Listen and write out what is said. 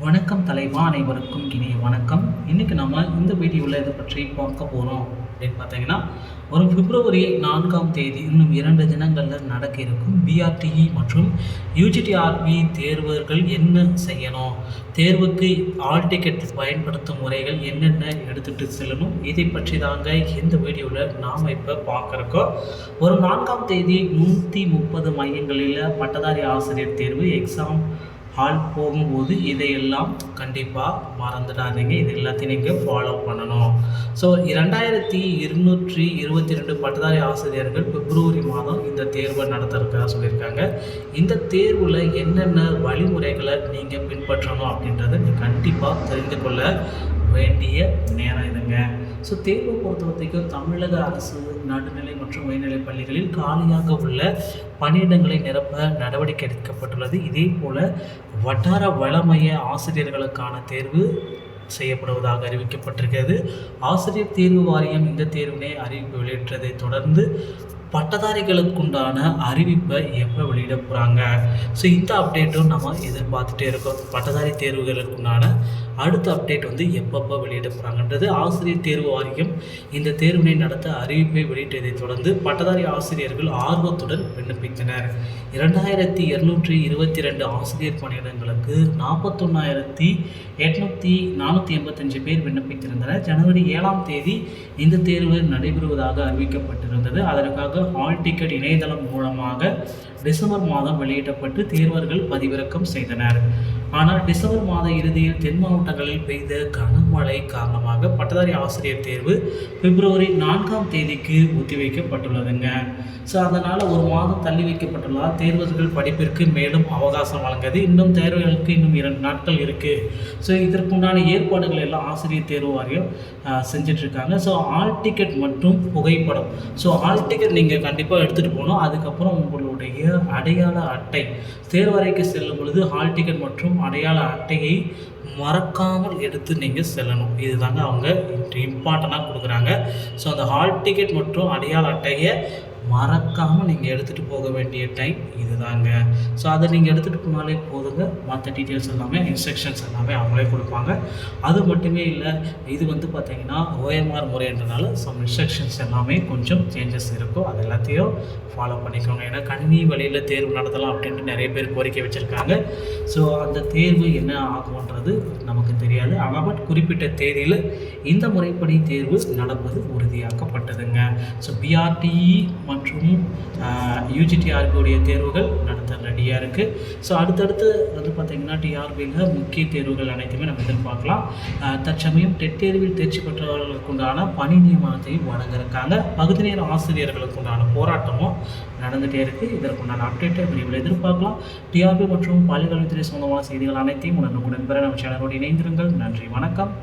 வணக்கம் தலைவா, அனைவருக்கும் இனிய வணக்கம். இன்றைக்கி நம்ம இந்த வீடியோவில் இதை பற்றி பார்க்க போகிறோம் அப்படின்னு பார்த்தீங்கன்னா, வரும் பிப்ரவரி 4ஆம் தேதி இன்னும் 2 தினங்களில் நடக்க இருக்கும் பிஆர்டிஇ மற்றும் யூஜிடிஆர்பி தேர்வர்கள் என்ன செய்யணும், தேர்வுக்கு ஆல் டிக்கெட் பயன்படுத்தும் முறைகள் என்னென்ன எடுத்துகிட்டு செல்லணும், இதை பற்றி தாங்க இந்த வீடியோவில் நாம் இப்போ பார்க்குறோம். வரும் 4ஆம் தேதி 130 மையங்களில் பட்டதாரி ஆசிரியர் தேர்வு எக்ஸாம் ஹால் போகும்போது இதையெல்லாம் கண்டிப்பாக மறந்துடாதீங்க. இது எல்லாத்தையும் நீங்கள் ஃபாலோ பண்ணணும். ஸோ 2222 பட்டதாரி ஆசிரியர்கள் பிப்ரவரி மாதம் இந்த தேர்வை நடத்துறதுக்காக சொல்லியிருக்காங்க. இந்த தேர்வில் என்னென்ன வழிமுறைகளை நீங்கள் பின்பற்றணும் அப்படின்றத நீங்கள் கண்டிப்பாக தெரிந்து கொள்ள வேண்டிய நேரம் இதுங்க. ஸோ தேர்வை பொறுத்த வரைக்கும் தமிழக அரசு நடுநிலை மற்றும் உயர்நிலை பள்ளிகளில் காலியாக உள்ள பணியிடங்களை நிரப்ப நடவடிக்கை எடுக்கப்பட்டுள்ளது. இதே போல் வட்டார வளமைய ஆசிரியர்களுக்கான தேர்வு செய்யப்படுவதாக அறிவிக்கப்பட்டிருக்கிறது. ஆசிரியர் தேர்வு வாரியம் இந்த தேர்வினை அறிவிப்பு வெளியிட்டதை தொடர்ந்து பட்டதாரிகளுக்குண்டான அறிவிப்பை எப்போ வெளியிட போகிறாங்க, ஸோ இந்த அப்டேட்டும் நம்ம எதிர்பார்த்துட்டே இருக்கோம். பட்டதாரி தேர்வுகளுக்குண்டான அடுத்த அப்டேட் வந்து எப்பப்போ வெளியிட போகிறாங்கன்றது ஆசிரியர் தேர்வு வாரியம் இந்த தேர்வினை நடத்த அறிவிப்பை வெளியிட்டதை தொடர்ந்து பட்டதாரி ஆசிரியர்கள் ஆர்வத்துடன் விண்ணப்பித்தனர். 2222 ஆசிரியர் பணியிடங்களுக்கு 41,485 பேர் விண்ணப்பித்திருந்தனர். ஜனவரி 7ஆம் தேதி இந்த தேர்வு நடைபெறுவதாக அறிவிக்கப்பட்டிருந்தது. அதற்காக ஆல் டிக்கெட் இணையதளம் மூலமாக டிசம்பர் மாதம் வெளியிடப்பட்டு தேர்வர்கள் பதிவிறக்கம் செய்தனர். ஆனால் டிசம்பர் மாத இறுதியில் தென் மாவட்டங்களில் பெய்த கனமழை காரணமாக பட்டதாரி ஆசிரியர் தேர்வு பிப்ரவரி 4ஆம் தேதிக்கு ஒத்திவைக்கப்பட்டுள்ளதுங்க. ஸோ அதனால் ஒரு மாதம் தள்ளி வைக்கப்பட்டுள்ளதால் தேர்வர்கள் படிப்பிற்கு மேலும் அவகாசம் வழங்குது. இன்னும் தேர்வுகளுக்கு இன்னும் 2 நாட்கள் இருக்குது. ஸோ இதற்குண்டான ஏற்பாடுகள் எல்லாம் ஆசிரியர் தேர்வு வாரியம் செஞ்சிட்ருக்காங்க. ஸோ ஆல் டிக்கெட் மற்றும் புகைப்படம், ஸோ ஆல் டிக்கெட் நீங்கள் கண்டிப்பாக எடுத்துகிட்டு போகணும். அதுக்கப்புறம் உங்களுடைய அடையாள அட்டை, தேர்வறைக்கு செல்லும் பொழுது ஹால் டிக்கெட் மற்றும் அடையாள அட்டையை மறக்காமல் எடுத்து நீங்கள் செல்லணும். இதுதாங்க அவங்க இம்பார்ட்டண்ட்டாக கொடுக்குறாங்க. ஸோ அந்த ஹால் டிக்கெட் மற்றும் அடையாள அட்டையை மறக்காமல் நீங்கள் எடுத்துகிட்டு போக வேண்டிய டைம் இதுதாங்க. ஸோ அதை நீங்கள் எடுத்துகிட்டு போனாலே போதுங்க. மற்ற டீட்டெயில்ஸ் எல்லாமே, இன்ஸ்ட்ரக்ஷன்ஸ் எல்லாமே அவங்களே கொடுப்பாங்க. அது மட்டுமே இல்லை, இது வந்து பார்த்திங்கன்னா ஓஎம்ஆர் முறைன்றனால சம் இன்ஸ்ட்ரக்ஷன்ஸ் எல்லாமே கொஞ்சம் சேஞ்சஸ் இருக்கும். அது எல்லாத்தையும் ஃபாலோ பண்ணிக்கோங்க. ஏன்னா கணினி வழியில் தேர்வு நடத்தலாம் அப்படின்ட்டு நிறைய பேர் கோரிக்கை வச்சுருக்காங்க. ஸோ அந்த தேர்வு என்ன ஆகும்ன்றது நமக்கு தெரியாது. ஆனால் பட் குறிப்பிட்ட தேதியில் இந்த முறைப்படி தேர்வு நடப்பது உறுதியாக்கப்பட்டதுங்க. ஸோ பிஆர்டிஇ மற்றும் யூஜிடிஆர்பியுடைய தேர்வுகள் நடத்த ரெடியாக இருக்குது. ஸோ அடுத்தடுத்து வந்து பார்த்திங்கன்னா டிஆர்பியில் முக்கிய தேர்வுகள் அனைத்துமே நம்ம எதிர்பார்க்கலாம். தற்சமயம் டெட் தேர்வில் தேர்ச்சி பெற்றவர்களுக்குண்டான பணி நியமனத்தையும் வழங்கியிருக்காங்க. பகுதி நேர ஆசிரியர்களுக்குண்டான போராட்டமும் நடந்துகிட்டே இருக்குது. இதற்குண்டான அப்டேட்டை விரைவில் எதிர்பார்க்கலாம். டிஆர்பி மற்றும் பள்ளிக்கல்வித்துறை சொந்தமான செய்திகள் அனைத்தையும் உடனுக்குடன் பெற நம்ம சேனலோடு இணைந்திருங்கள். நன்றி, வணக்கம்.